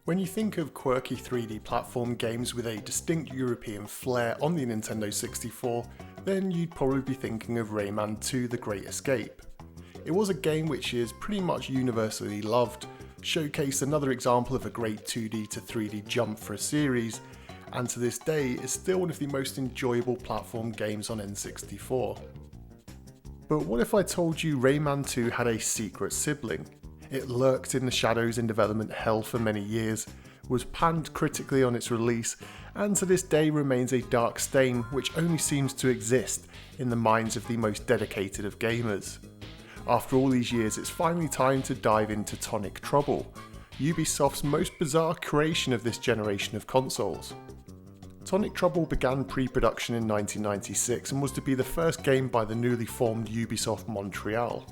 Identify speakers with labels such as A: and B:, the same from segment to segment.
A: When you think of quirky 3D platform games with a distinct European flair on the Nintendo 64, then you'd probably be thinking of Rayman 2: The Great Escape. It was a game which is pretty much universally loved, showcased another example of a great 2D to 3D jump for a series, and to this day is still one of the most enjoyable platform games on N64. But what if I told you Rayman 2 had a secret sibling? It lurked in the shadows in development hell for many years, was panned critically on its release, and to this day remains a dark stain which only seems to exist in the minds of the most dedicated of gamers. After all these years, it's finally time to dive into Tonic Trouble, Ubisoft's most bizarre creation of this generation of consoles. Tonic Trouble began pre-production in 1996 and was to be the first game by the newly formed Ubi Soft Montreal.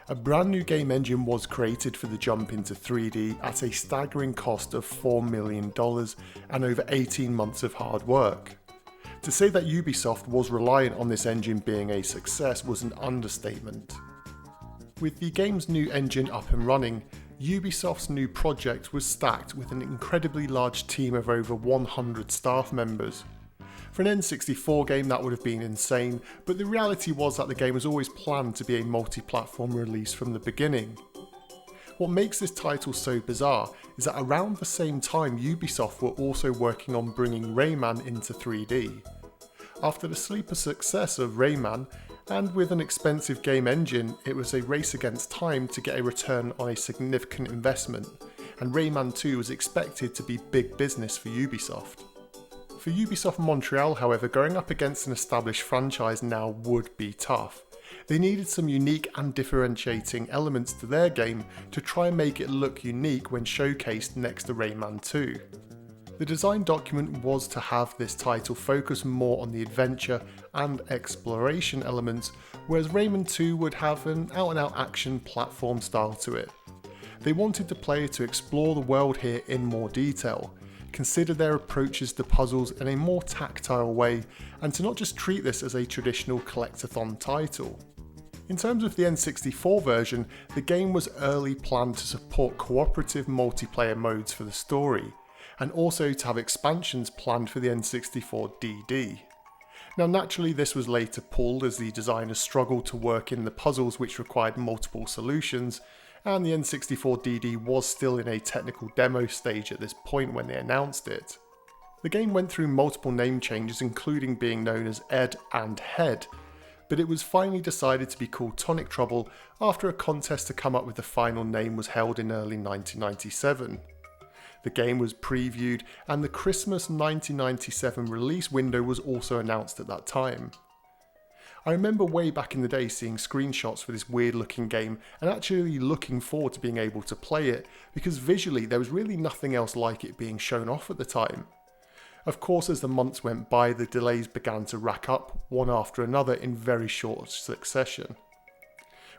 A: A brand new game engine was created for the jump into 3D at a staggering cost of $4 million and over 18 months of hard work. To say that Ubisoft was reliant on this engine being a success was an understatement. With the game's new engine up and running, Ubisoft's new project was stacked with an incredibly large team of over 100 staff members. For an N64 game that would have been insane, but the reality was that the game was always planned to be a multi-platform release from the beginning. What makes this title so bizarre is that around the same time Ubisoft were also working on bringing Rayman into 3D. After the sleeper success of Rayman, and with an expensive game engine, it was a race against time to get a return on a significant investment, and Rayman 2 was expected to be big business for Ubisoft. For Ubisoft Montreal, however, going up against an established franchise now would be tough. They needed some unique and differentiating elements to their game to try and make it look unique when showcased next to Rayman 2. The design document was to have this title focus more on the adventure and exploration elements, whereas Rayman 2 would have an out-and-out action platform style to it. They wanted the player to explore the world here in more detail, consider their approaches to puzzles in a more tactile way, and to not just treat this as a traditional collectathon title. In terms of the N64 version, the game was early planned to support cooperative multiplayer modes for the story, and also to have expansions planned for the N64 DD. Now naturally this was later pulled as the designers struggled to work in the puzzles which required multiple solutions, and the N64 DD was still in a technical demo stage at this point when they announced it. The game went through multiple name changes, including being known as Ed and Head, but it was finally decided to be called Tonic Trouble after a contest to come up with the final name was held in early 1997. The game was previewed, and the Christmas 1997 release window was also announced at that time. I remember way back in the day seeing screenshots for this weird looking game and actually looking forward to being able to play it, because visually there was really nothing else like it being shown off at the time. Of course, as the months went by, the delays began to rack up one after another in very short succession.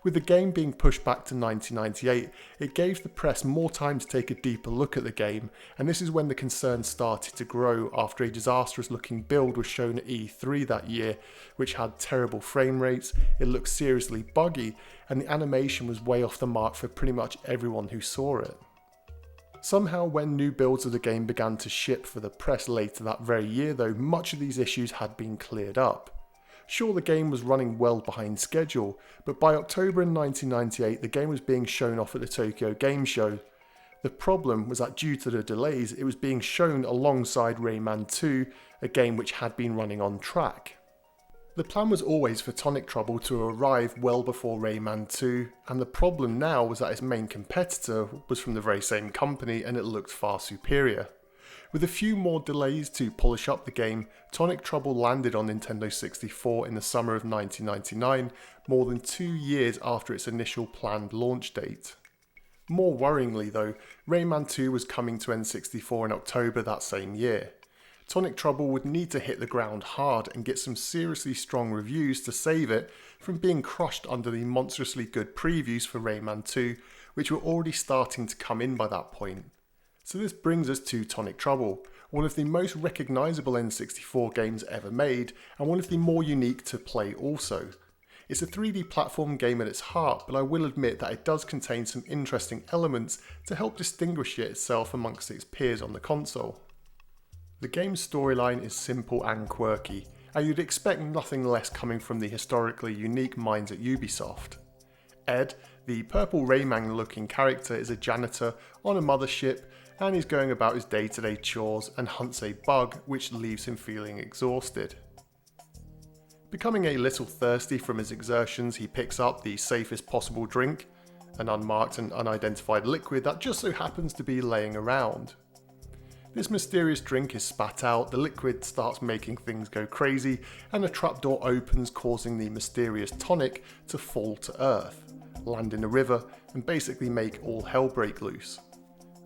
A: With the game being pushed back to 1998, it gave the press more time to take a deeper look at the game, and this is when the concerns started to grow after a disastrous looking build was shown at E3 that year, which had terrible frame rates, it looked seriously buggy, and the animation was way off the mark for pretty much everyone who saw it. Somehow, when new builds of the game began to ship for the press later that very year though, much of these issues had been cleared up. Sure, the game was running well behind schedule, but by October in 1998 the game was being shown off at the Tokyo Game Show. The problem was that due to the delays, it was being shown alongside Rayman 2, a game which had been running on track. The plan was always for Tonic Trouble to arrive well before Rayman 2, and the problem now was that its main competitor was from the very same company and it looked far superior. With a few more delays to polish up the game, Tonic Trouble landed on Nintendo 64 in the summer of 1999, more than 2 years after its initial planned launch date. More worryingly though, Rayman 2 was coming to N64 in October that same year. Tonic Trouble would need to hit the ground hard and get some seriously strong reviews to save it from being crushed under the monstrously good previews for Rayman 2, which were already starting to come in by that point. So this brings us to Tonic Trouble, one of the most recognisable N64 games ever made, and one of the more unique to play also. It's a 3D platform game at its heart, but I will admit that it does contain some interesting elements to help distinguish it itself amongst its peers on the console. The game's storyline is simple and quirky, and you'd expect nothing less coming from the historically unique minds at Ubisoft. Ed, the purple Rayman looking character, is a janitor on a mothership, and he's going about his day-to-day chores and hunts a bug which leaves him feeling exhausted. Becoming a little thirsty from his exertions, he picks up the safest possible drink, an unmarked and unidentified liquid that just so happens to be laying around. This mysterious drink is spat out, the liquid starts making things go crazy, and a trapdoor opens, causing the mysterious Tonic to fall to Earth, land in a river, and basically make all hell break loose.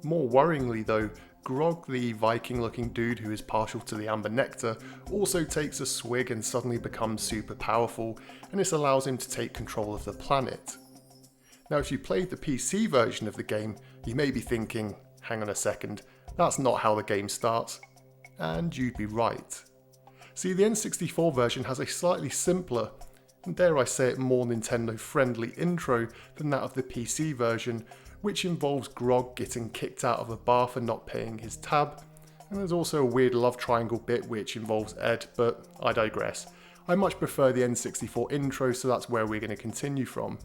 A: More worryingly though, Grögh, the Viking looking dude who is partial to the amber nectar, also takes a swig and suddenly becomes super powerful, and this allows him to take control of the planet. Now if you played the PC version of the game, you may be thinking, hang on a second, that's not how the game starts. And you'd be right. See, the N64 version has a slightly simpler, and dare I say it, more Nintendo friendly intro than that of the PC version, which involves Grögh getting kicked out of a bar for not paying his tab, and there's also a weird love triangle bit which involves Ed, but I digress. I much prefer the N64 intro, so that's where we're going to continue from.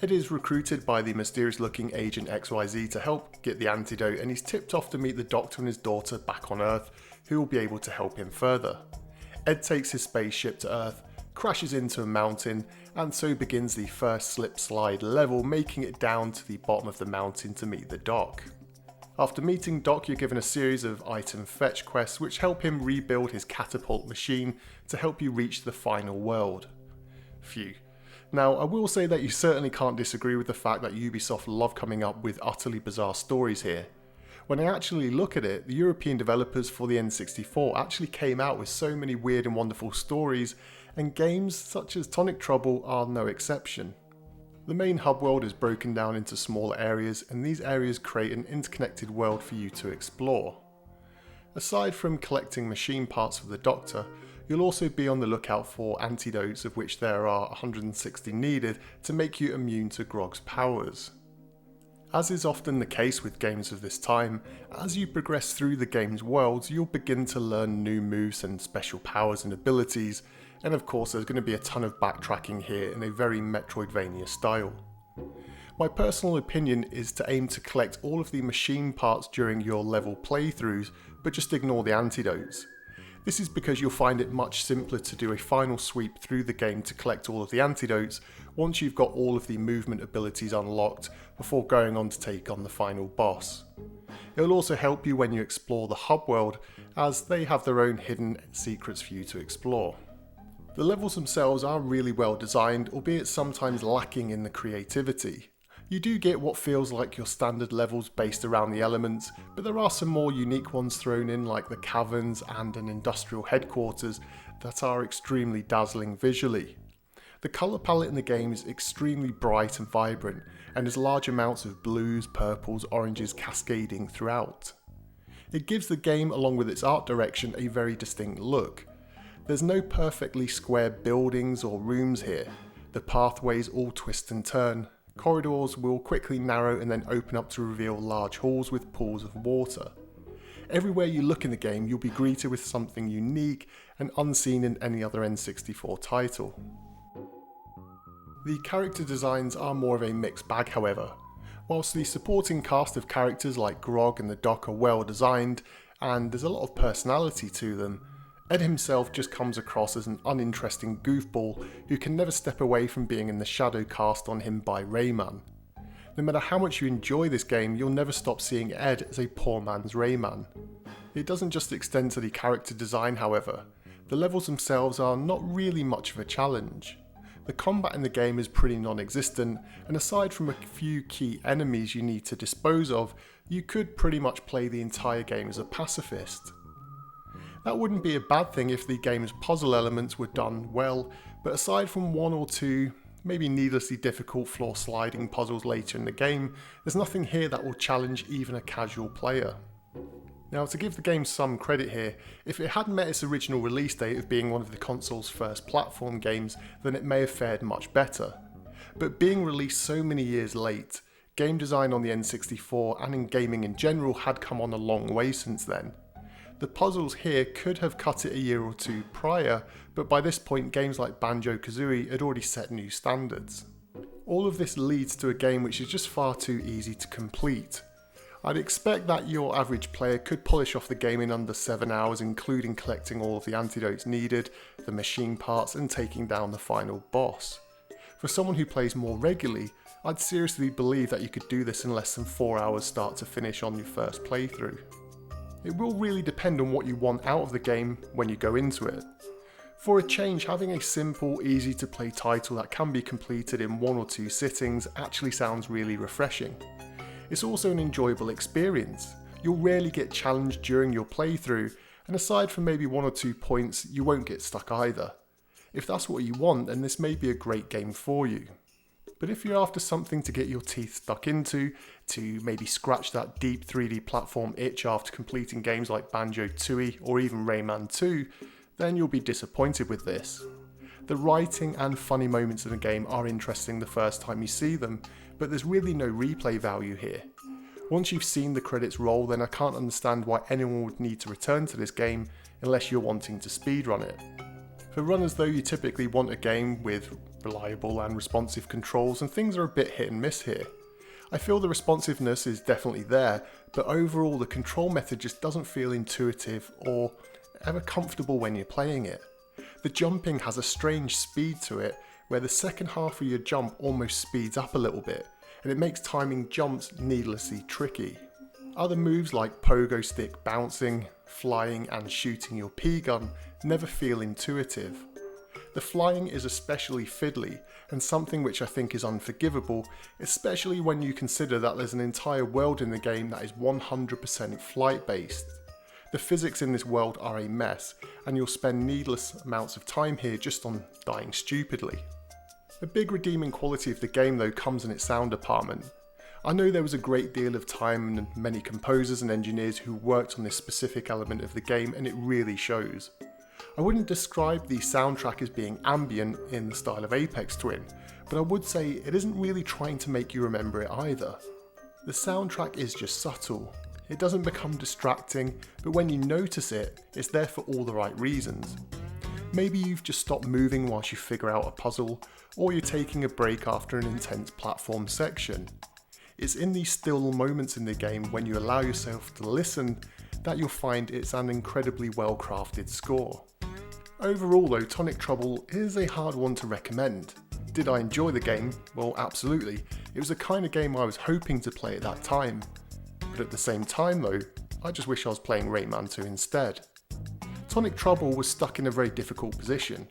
A: Ed is recruited by the mysterious looking Agent XYZ to help get the antidote, and he's tipped off to meet the Doctor and his daughter back on Earth, who will be able to help him further. Ed takes his spaceship to Earth, crashes into a mountain, and so begins the first slip slide level, making it down to the bottom of the mountain to meet the Doc. After meeting Doc, you're given a series of item fetch quests which help him rebuild his catapult machine to help you reach the final world. Phew. Now, I will say that you certainly can't disagree with the fact that Ubisoft love coming up with utterly bizarre stories here. When I actually look at it, the European developers for the N64 actually came out with so many weird and wonderful stories, and games such as Tonic Trouble are no exception. The main hub world is broken down into smaller areas, and these areas create an interconnected world for you to explore. Aside from collecting machine parts for the Doctor, you'll also be on the lookout for antidotes, of which there are 160 needed to make you immune to Grögh's powers. As is often the case with games of this time, as you progress through the game's worlds, you'll begin to learn new moves and special powers and abilities, and of course there's going to be a ton of backtracking here in a very Metroidvania style. My personal opinion is to aim to collect all of the machine parts during your level playthroughs, but just ignore the antidotes. This is because you'll find it much simpler to do a final sweep through the game to collect all of the antidotes once you've got all of the movement abilities unlocked before going on to take on the final boss. It will also help you when you explore the hub world, as they have their own hidden secrets for you to explore. The levels themselves are really well designed, albeit sometimes lacking in the creativity. You do get what feels like your standard levels based around the elements, but there are some more unique ones thrown in, like the caverns and an industrial headquarters that are extremely dazzling visually. The colour palette in the game is extremely bright and vibrant, and there's large amounts of blues, purples, oranges cascading throughout. It gives the game, along with its art direction, a very distinct look. There's no perfectly square buildings or rooms here. The pathways all twist and turn. Corridors will quickly narrow and then open up to reveal large halls with pools of water. Everywhere you look in the game, you'll be greeted with something unique and unseen in any other N64 title. The character designs are more of a mixed bag, however. Whilst the supporting cast of characters like Grögh and the Doc are well designed, and there's a lot of personality to them, Ed himself just comes across as an uninteresting goofball who can never step away from being in the shadow cast on him by Rayman. No matter how much you enjoy this game, you'll never stop seeing Ed as a poor man's Rayman. It doesn't just extend to the character design, however. The levels themselves are not really much of a challenge. The combat in the game is pretty non-existent, and aside from a few key enemies you need to dispose of, you could pretty much play the entire game as a pacifist. That wouldn't be a bad thing if the game's puzzle elements were done well, but aside from one or two, maybe needlessly difficult floor sliding puzzles later in the game, there's nothing here that will challenge even a casual player. Now, to give the game some credit here, if it hadn't met its original release date of being one of the console's first platform games, then it may have fared much better. But being released so many years late, game design on the N64 and in gaming in general had come on a long way since then. The puzzles here could have cut it a year or two prior, but by this point games like Banjo-Kazooie had already set new standards. All of this leads to a game which is just far too easy to complete. I'd expect that your average player could polish off the game in under 7 hours, including collecting all of the antidotes needed, the machine parts, and taking down the final boss. For someone who plays more regularly, I'd seriously believe that you could do this in less than 4 hours start to finish on your first playthrough. It will really depend on what you want out of the game when you go into it. For a change, having a simple, easy to play title that can be completed in 1 or 2 sittings actually sounds really refreshing. It's also an enjoyable experience. You'll rarely get challenged during your playthrough, and aside from maybe 1 or 2 points, you won't get stuck either. If that's what you want, then this may be a great game for you. But if you're after something to get your teeth stuck into, to maybe scratch that deep 3D platform itch after completing games like Banjo-Tooie or even Rayman 2, then you'll be disappointed with this. The writing and funny moments in the game are interesting the first time you see them, but there's really no replay value here. Once you've seen the credits roll, then I can't understand why anyone would need to return to this game unless you're wanting to speedrun it. For runners though, you typically want a game with reliable and responsive controls, and things are a bit hit and miss here. I feel the responsiveness is definitely there, but overall the control method just doesn't feel intuitive or ever comfortable when you're playing it. The jumping has a strange speed to it, where the second half of your jump almost speeds up a little bit, and it makes timing jumps needlessly tricky. Other moves like pogo stick bouncing, flying and shooting your P-gun never feel intuitive. The flying is especially fiddly, and something which I think is unforgivable, especially when you consider that there's an entire world in the game that is 100% flight based. The physics in this world are a mess, and you'll spend needless amounts of time here just on dying stupidly. A big redeeming quality of the game though comes in its sound department. I know there was a great deal of time and many composers and engineers who worked on this specific element of the game, and it really shows. I wouldn't describe the soundtrack as being ambient in the style of Aphex Twin, but I would say it isn't really trying to make you remember it either. The soundtrack is just subtle. It doesn't become distracting, but when you notice it, it's there for all the right reasons. Maybe you've just stopped moving whilst you figure out a puzzle, or you're taking a break after an intense platform section. It's in these still moments in the game when you allow yourself to listen that you'll find it's an incredibly well crafted score. Overall though, Tonic Trouble is a hard one to recommend. Did I enjoy the game? Well, absolutely. It was the kind of game I was hoping to play at that time. But at the same time though, I just wish I was playing Rayman 2 instead. Tonic Trouble was stuck in a very difficult position.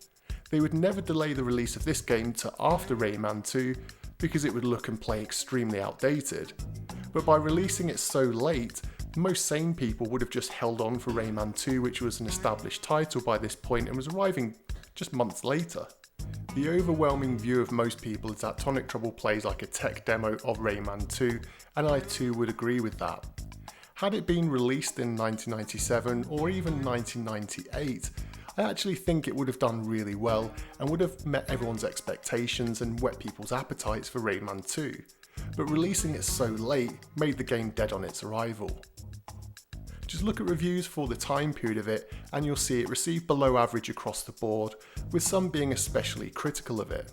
A: They would never delay the release of this game to after Rayman 2 because it would look and play extremely outdated. But by releasing it so late, most sane people would have just held on for Rayman 2, which was an established title by this point and was arriving just months later. The overwhelming view of most people is that Tonic Trouble plays like a tech demo of Rayman 2, and I too would agree with that. Had it been released in 1997 or even 1998, I actually think it would have done really well and would have met everyone's expectations and whet people's appetites for Rayman 2, but releasing it so late made the game dead on its arrival. Just look at reviews for the time period of it and you'll see it received below average across the board, with some being especially critical of it.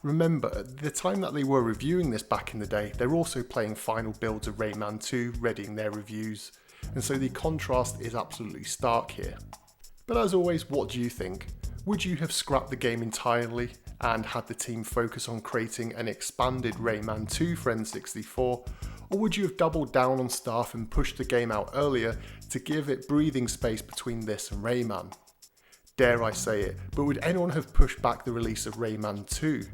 A: Remember, at the time that they were reviewing this back in the day, they were also playing final builds of Rayman 2, readying their reviews, and so the contrast is absolutely stark here. But as always, what do you think? Would you have scrapped the game entirely and had the team focus on creating an expanded Rayman 2 for N64, or would you have doubled down on staff and pushed the game out earlier to give it breathing space between this and Rayman? Dare I say it, but would anyone have pushed back the release of Rayman 2?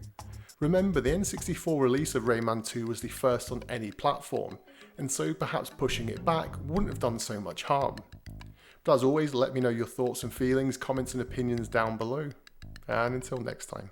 A: Remember, the N64 release of Rayman 2 was the first on any platform, and so perhaps pushing it back wouldn't have done so much harm. But as always, let me know your thoughts and feelings, comments and opinions down below. And until next time.